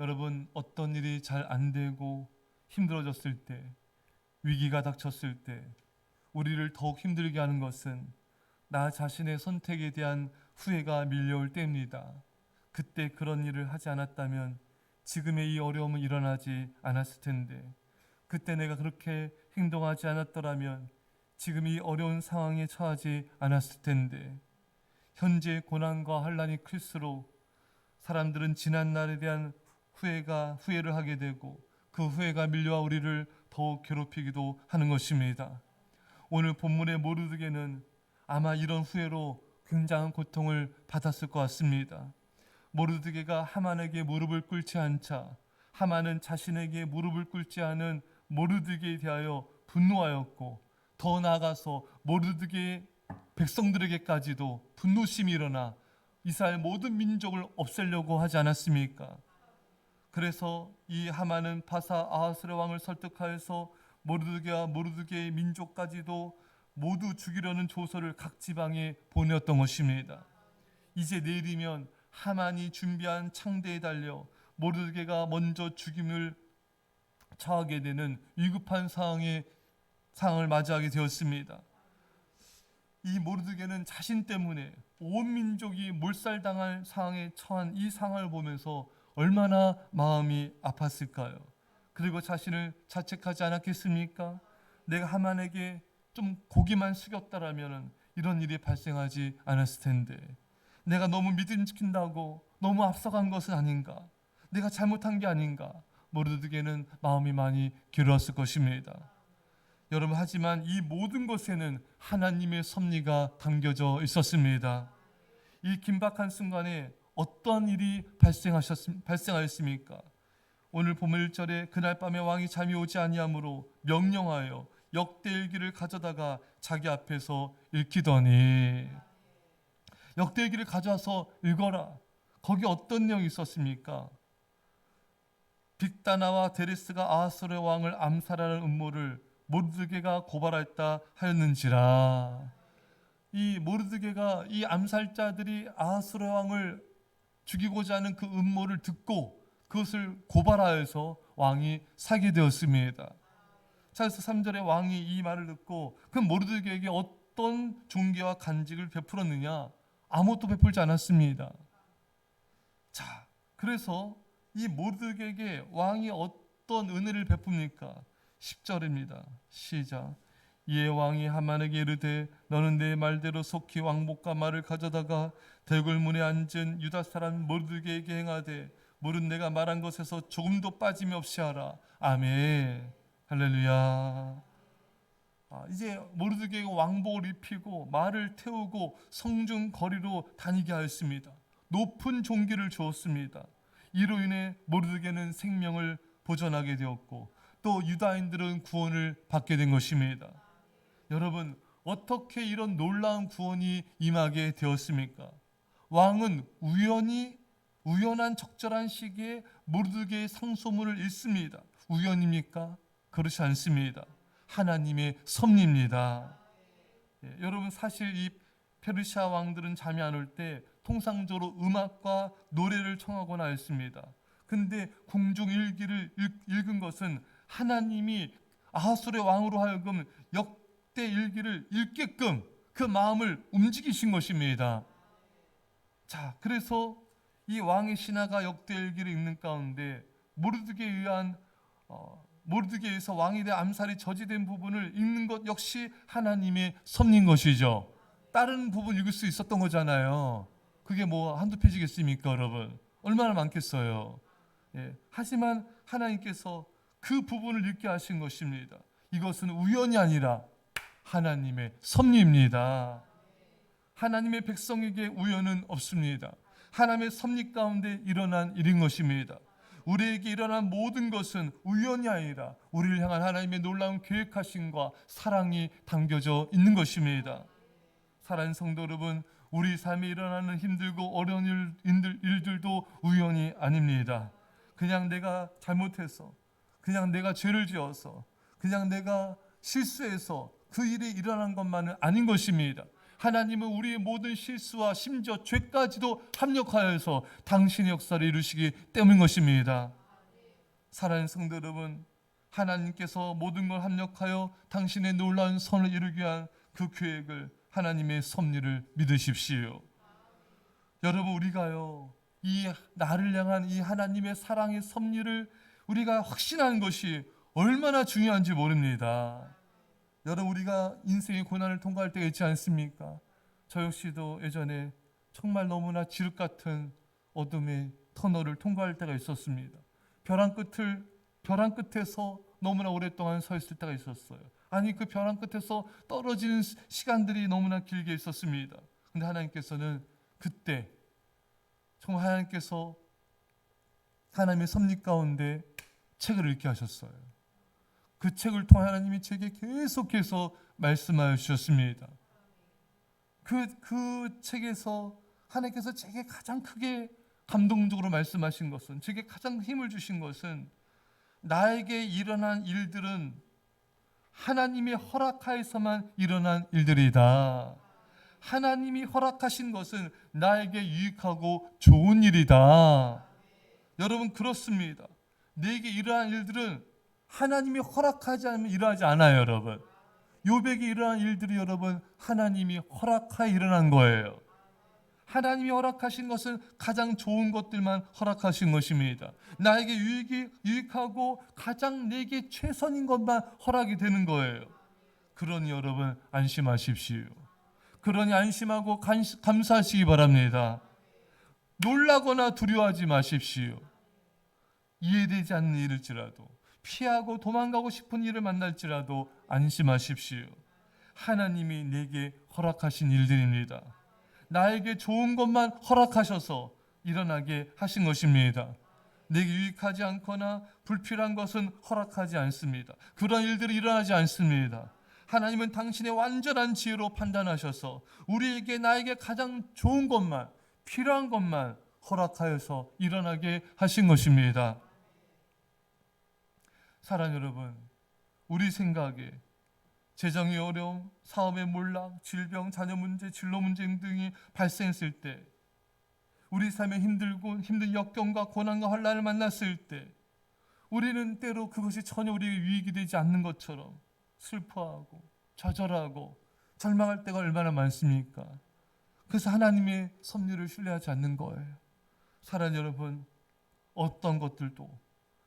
여러분, 어떤 일이 잘 안 되고 힘들어졌을 때, 위기가 닥쳤을 때 우리를 더욱 힘들게 하는 것은 나 자신의 선택에 대한 후회가 밀려올 때입니다. 그때 그런 일을 하지 않았다면 지금의 이 어려움은 일어나지 않았을 텐데, 그때 내가 그렇게 행동하지 않았더라면 지금 이 어려운 상황에 처하지 않았을 텐데, 현재의 고난과 환란이 클수록 사람들은 지난 날에 대한 후회를 하게 되고 그 후회가 밀려와 우리를 더욱 괴롭히기도 하는 것입니다. 오늘 본문의 모르드게는 아마 이런 후회로 굉장한 고통을 받았을 것 같습니다. 모르드게가 하만에게 무릎을 꿇지 않자 하만은 자신에게 무릎을 꿇지 않은 모르드게에 대하여 분노하였고, 더 나아가서 모르드게의 백성들에게까지도 분노심이 일어나 이스라엘 모든 민족을 없애려고 하지 않았습니까? 그래서 이 하만은 바사 아하스의 왕을 설득하여서 모르드게와 모르드게의 민족까지도 모두 죽이려는 조서를 각 지방에 보내었던 것입니다. 이제 내일이면 하만이 준비한 창대에 달려 모르드게가 먼저 죽임을 처하게 되는 위급한 상황을 맞이하게 되었습니다. 이 모르드게는 자신 때문에 온 민족이 몰살당할 상황에 처한 이 상황을 보면서 얼마나 마음이 아팠을까요? 그리고 자신을 자책하지 않았겠습니까? 내가 하만에게 좀 고기만 숙였다라면 이런 일이 발생하지 않았을 텐데, 내가 너무 믿음 지킨다고 너무 앞서간 것은 아닌가? 내가 잘못한 게 아닌가? 모르드게는 마음이 많이 괴로웠을 것입니다. 여러분, 하지만 이 모든 것에는 하나님의 섭리가 담겨져 있었습니다. 이 긴박한 순간에 어떤 일이 발생하였습니까? 오늘 본문 1절에 그날 밤에 왕이 잠이 오지 아니하므로 명령하여 역대일기를 가져다가 자기 앞에서 읽히더니, 역대일기를 가져와서 읽어라. 거기 어떤 내용이 있었습니까? 빅다나와 데레스가 아하스의 왕을 암살하는 음모를 모르드게가 고발했다 하였는지라. 이 모르드게가 이 암살자들이 아하스의 왕을 죽이고자 하는 그 음모를 듣고 그것을 고발하여서 왕이 사게 되었습니다. 자, 그래서 3절에 왕이 이 말을 듣고 그럼 모르드게에게 어떤 존귀와 간직을 베풀었느냐? 아무것도 베풀지 않았습니다. 자, 그래서 이 모르드게에게 왕이 어떤 은혜를 베풉니까? 10절입니다. 시작. 이에 왕이 하만에게 이르되 너는 내 말대로 속히 왕복과 말을 가져다가 대궐문에 앉은 유다 사람 모르드게에게 행하되 물은 내가 말한 것에서 조금도 빠짐이 없이 하라. 아멘. 할렐루야. 이제 모르드게가 왕복을 입히고 말을 태우고 성중 거리로 다니게 하였습니다. 높은 존귀를 주었습니다. 이로 인해 모르드게는 생명을 보존하게 되었고 또 유다인들은 구원을 받게 된 것입니다. 여러분, 어떻게 이런 놀라운 구원이 임하게 되었습니까? 왕은 우연한 적절한 시기에 모르드게의 상소문을 읽습니다. 우연입니까? 그렇지 않습니다. 하나님의 섭리입니다. 여러분, 사실 이 페르시아 왕들은 잠이 안 올 때 통상적으로 음악과 노래를 청하거나 했습니다. 근데 공중 일기를 읽은 것은 하나님이 아하술의 왕으로 하여금 역대 일기를 읽게끔 그 마음을 움직이신 것입니다. 자, 그래서 이 왕의 신하가 역대 일기를 읽는 가운데 모르드게에서 왕에 대한 암살이 저지된 부분을 읽는 것 역시 하나님의 섭리인 것이죠. 다른 부분 읽을 수 있었던 거잖아요. 그게 뭐 한두 페이지겠습니까, 여러분? 얼마나 많겠어요. 하지만 하나님께서 그 부분을 읽게 하신 것입니다. 이것은 우연이 아니라 하나님의 섭리입니다. 하나님의 백성에게 우연은 없습니다. 하나님의 섭리 가운데 일어난 일인 것입니다. 우리에게 일어난 모든 것은 우연이 아니라 우리를 향한 하나님의 놀라운 계획하심과 사랑이 담겨져 있는 것입니다. 사랑하는 성도 여러분, 우리 삶에 일어나는 힘들고 어려운 일들도 우연이 아닙니다. 그냥 내가 잘못해서, 그냥 내가 죄를 지어서, 그냥 내가 실수해서 그 일이 일어난 것만은 아닌 것입니다. 하나님은 우리의 모든 실수와 심지어 죄까지도 합력하여서 당신의 역사를 이루시기 때문인 것입니다. 사랑하는 성도 여러분, 하나님께서 모든 걸 합력하여 당신의 놀라운 선을 이루기 위한 그 계획을, 하나님의 섭리를 믿으십시오. 여러분, 우리가요, 이 나를 향한 이 하나님의 사랑의 섭리를 우리가 확신하는 것이 얼마나 중요한지 모릅니다. 여러분, 우리가 인생의 고난을 통과할 때가 있지 않습니까? 저 역시도 예전에 정말 너무나 지륵 같은 어둠의 터널을 통과할 때가 있었습니다. 벼랑 끝에서 너무나 오랫동안 서 있을 때가 있었어요. 아니, 그 벼랑 끝에서 떨어지는 시간들이 너무나 길게 있었습니다. 근데 하나님께서는 그때 정말 하나님께서 하나님의 섭리 가운데 책을 읽게 하셨어요. 그 책을 통해 하나님이 제게 계속해서 말씀하여 주셨습니다. 그 책에서 하나님께서 제게 가장 크게 감동적으로 말씀하신 것은, 제게 가장 힘을 주신 것은, 나에게 일어난 일들은 하나님이 허락하여서만 일어난 일들이다. 하나님이 허락하신 것은 나에게 유익하고 좋은 일이다. 여러분, 그렇습니다. 내게 일어난 일들은 하나님이 허락하지 않으면 일어나지 않아요, 여러분. 요백이 일어난 일들이 여러분 하나님이 허락하여 일어난 거예요. 하나님이 허락하신 것은 가장 좋은 것들만 허락하신 것입니다. 나에게 유익하고 가장 내게 최선인 것만 허락이 되는 거예요. 그러니 여러분 안심하십시오. 그러니 안심하고 감사하시기 바랍니다. 놀라거나 두려워하지 마십시오. 이해되지 않는 일일지라도, 피하고 도망가고 싶은 일을 만날지라도 안심하십시오. 하나님이 내게 허락하신 일들입니다. 나에게 좋은 것만 허락하셔서 일어나게 하신 것입니다. 내게 유익하지 않거나 불필요한 것은 허락하지 않습니다. 그런 일들이 일어나지 않습니다. 하나님은 당신의 완전한 지혜로 판단하셔서 우리에게, 나에게 가장 좋은 것만, 필요한 것만 허락하여서 일어나게 하신 것입니다. 사랑 여러분, 우리 생각에 재정의 어려움, 사업의 몰락, 질병, 자녀 문제, 진로 문제 등이 발생했을 때, 우리 삶에 힘든 역경과 고난과 환난을 만났을 때, 우리는 때로 그것이 전혀 우리에게 유익이 되지 않는 것처럼 슬퍼하고 좌절하고 절망할 때가 얼마나 많습니까? 그래서 하나님의 섭리를 신뢰하지 않는 거예요. 사랑 여러분, 어떤 것들도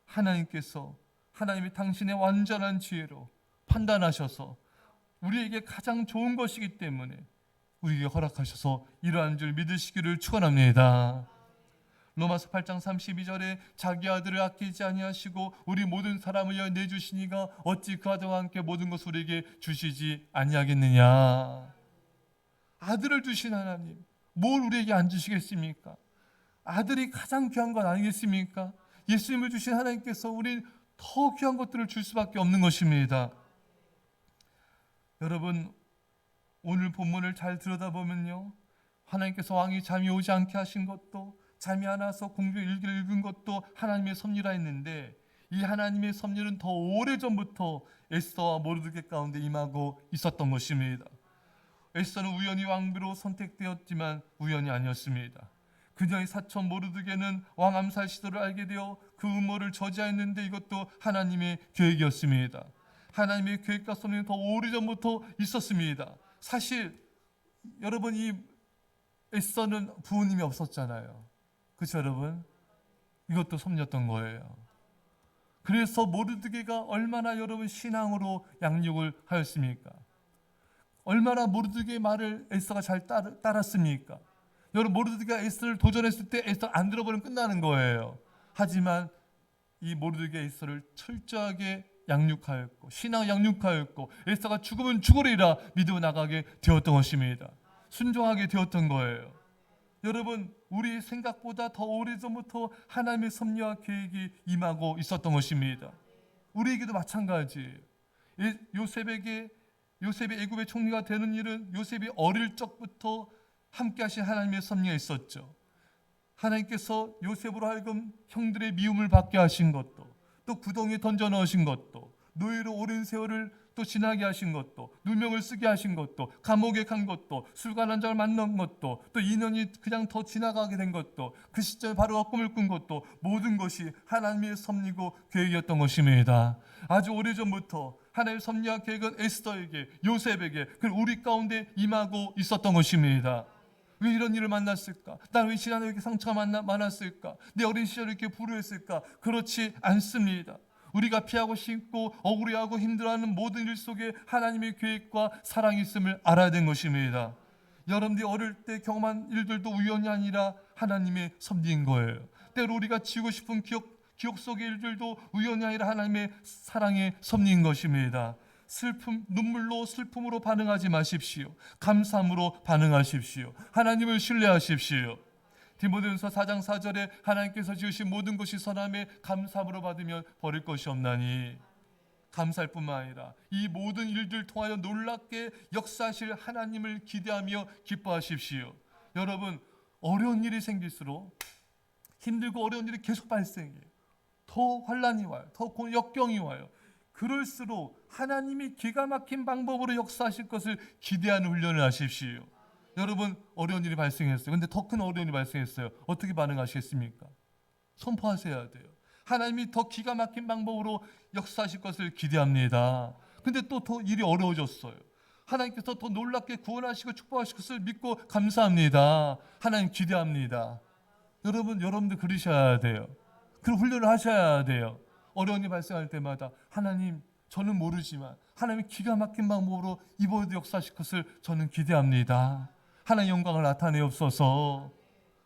하나님께서, 하나님이 당신의 완전한 지혜로 판단하셔서 우리에게 가장 좋은 것이기 때문에 우리에게 허락하셔서 이러한 줄 믿으시기를 축원합니다. 로마서 8장 32절에 자기 아들을 아끼지 아니하시고 우리 모든 사람을 위하여 내주시니가 어찌 그 아들과 함께 모든 것을 우리에게 주시지 아니하겠느냐. 아들을 주신 하나님, 뭘 우리에게 안 주시겠습니까? 아들이 가장 귀한 것 아니겠습니까? 예수님을 주신 하나님께서 우리 더 귀한 것들을 줄 수밖에 없는 것입니다. 여러분, 오늘 본문을 잘 들여다보면요, 하나님께서 왕이 잠이 오지 않게 하신 것도, 잠이 안 와서 공주 일기를 읽은 것도 하나님의 섭리라 했는데, 이 하나님의 섭리는 더 오래전부터 에스더와 모르드게 가운데 임하고 있었던 것입니다. 에스더는 우연히 왕비로 선택되었지만 우연이 아니었습니다. 그녀의 사촌 모르드게는 왕 암살 시도를 알게 되어 그 음모를 저지하였는데 이것도 하나님의 계획이었습니다. 하나님의 계획과 섭리는 더 오래전부터 있었습니다. 사실 여러분, 이 에스더는 부모님이 없었잖아요. 그렇죠 여러분? 이것도 섭리였던 거예요. 그래서 모르드게가 얼마나 여러분 신앙으로 양육을 하였습니까? 얼마나 모르드게의 말을 에스더가 잘 따랐습니까? 여러분, 모르드게가 에스더를 도전했을 때 에스더 안 들어버리면 끝나는 거예요. 하지만 이 모르드게 에스더를 철저하게 양육하였고, 신앙 양육하였고, 에스더가 죽으면 죽으리라 믿어 나가게 되었던 것입니다. 순종하게 되었던 거예요. 여러분, 우리 생각보다 더 오래전부터 하나님의 섭리와 계획이 임하고 있었던 것입니다. 우리에게도 마찬가지예요. 요셉이 애굽의 총리가 되는 일은 요셉이 어릴 적부터 함께 하신 하나님의 섭리가 있었죠. 하나님께서 요셉으로 하여금 형들의 미움을 받게 하신 것도, 또 구덩이에 던져 넣으신 것도, 노예로 오랜 세월을 또 지나게 하신 것도, 누명을 쓰게 하신 것도, 감옥에 간 것도, 술관 한 잔을 만난 것도, 또 인연이 그냥 더 지나가게 된 것도, 그 시점에 바로 꿈을 꾼 것도, 모든 것이 하나님의 섭리고 계획이었던 것입니다. 아주 오래전부터 하나님의 섭리와 계획은 에스더에게, 요셉에게, 그리고 우리 가운데 임하고 있었던 것입니다. 왜 이런 일을 만났을까? 나는 왜 지난해 이렇게 상처가 많았을까? 내 어린 시절에 이렇게 불우했을까? 그렇지 않습니다. 우리가 피하고 싶고 억울해하고 힘들어하는 모든 일 속에 하나님의 계획과 사랑이 있음을 알아야 되는 것입니다. 여러분들이 어릴 때 경험한 일들도 우연이 아니라 하나님의 섭리인 거예요. 때로 우리가 지우고 싶은 기억 속의 일들도 우연이 아니라 하나님의 사랑의 섭리인 것입니다. 눈물로 슬픔으로 반응하지 마십시오. 감사함으로 반응하십시오. 하나님을 신뢰하십시오. 디모데전서 4장 4절에 하나님께서 지으신 모든 것이 선함에 감사함으로 받으면 버릴 것이 없나니, 감사할 뿐만 아니라 이 모든 일들 통하여 놀랍게 역사하실 하나님을 기대하며 기뻐하십시오. 여러분, 어려운 일이 생길수록 힘들고 어려운 일이 계속 발생해요. 더 환난이 와요. 더 역경이 와요. 그럴수록 하나님이 기가 막힌 방법으로 역사하실 것을 기대하는 훈련을 하십시오. 여러분, 어려운 일이 발생했어요. 그런데 더 큰 어려운 일이 발생했어요. 어떻게 반응하시겠습니까? 선포하셔야 돼요. 하나님이 더 기가 막힌 방법으로 역사하실 것을 기대합니다. 근데 또 더 일이 어려워졌어요. 하나님께서 더 놀랍게 구원하시고 축복하실 것을 믿고 감사합니다. 하나님 기대합니다. 여러분들 그러셔야 돼요. 그런 훈련을 하셔야 돼요. 어려운 일이 발생할 때마다 하나님, 저는 모르지만 하나님이 기가 막힌 방법으로 이번에도 역사하실 것을 저는 기대합니다. 하나님의 영광을 나타내옵소서.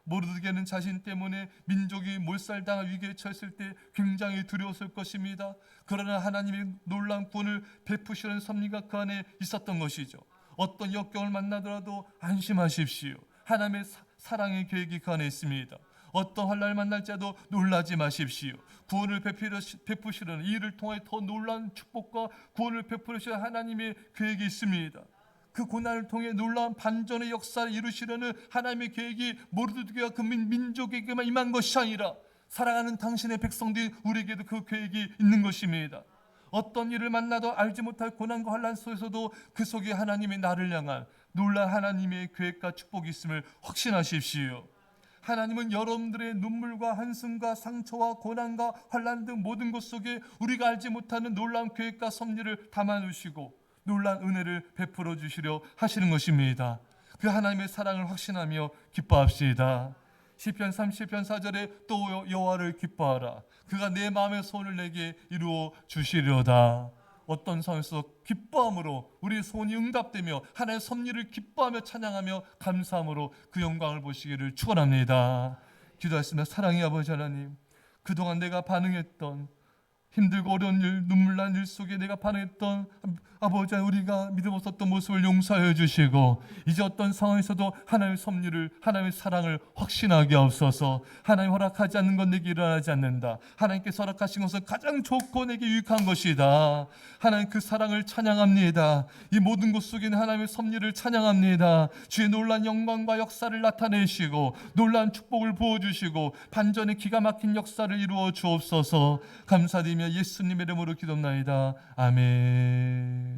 모르드게는 자신 때문에 민족이 몰살당할 위기에 처했을 때 굉장히 두려웠을 것입니다. 그러나 하나님의 놀라운 구원을 베푸시는 섭리가 그 안에 있었던 것이죠. 어떤 역경을 만나더라도 안심하십시오. 하나님의 사랑의 계획이 그 안에 있습니다. 어떤 환난을 만날지라도 놀라지 마십시오. 구원을 베푸시는 이 일을 통해 더 놀라운 축복과 구원을 베푸시는 하나님의 계획이 있습니다. 그 고난을 통해 놀라운 반전의 역사를 이루시려는 하나님의 계획이 모르드게와 그 민족에게만 임한 것이 아니라 사랑하는 당신의 백성들 우리에게도 그 계획이 있는 것입니다. 어떤 일을 만나도 알지 못할 고난과 환난 속에서도 그 속에 하나님의 나를 향한 놀라운 하나님의 계획과 축복이 있음을 확신하십시오. 하나님은 여러분들의 눈물과 한숨과 상처와 고난과 환난 등 모든 것 속에 우리가 알지 못하는 놀라운 계획과 섭리를 담아두시고 놀라운 은혜를 베풀어 주시려 하시는 것입니다. 그 하나님의 사랑을 확신하며 기뻐합시다. 시편 30편 4절에 또 여호와를 기뻐하라. 그가 내 마음의 소원을 내게 이루어 주시려다. 어떤 상황에서 기뻐함으로 우리의 소원이 응답되며 하나님의 섭리를 기뻐하며 찬양하며 감사함으로 그 영광을 보시기를 축원합니다. 기도하겠습니다. 사랑의 아버지 하나님, 그동안 내가 반응했던 힘들고 어려운 일, 눈물 난 일 속에 내가 반응했던 아버지, 우리가 믿음 없었던 모습을 용서해 주시고 이제 어떤 상황에서도 하나님의 섭리를, 하나님의 사랑을 확신하게 하옵소서. 하나님 허락하지 않는 건 내게 일어나지 않는다. 하나님께서 허락하신 것은 가장 좋고 내게 유익한 것이다. 하나님 그 사랑을 찬양합니다. 이 모든 것 속에는 하나님의 섭리를 찬양합니다. 주의 놀라운 영광과 역사를 나타내시고 놀라운 축복을 부어주시고 반전의 기가 막힌 역사를 이루어 주옵소서. 감사드리며 예수님의 이름으로 기도합나이다. 아멘.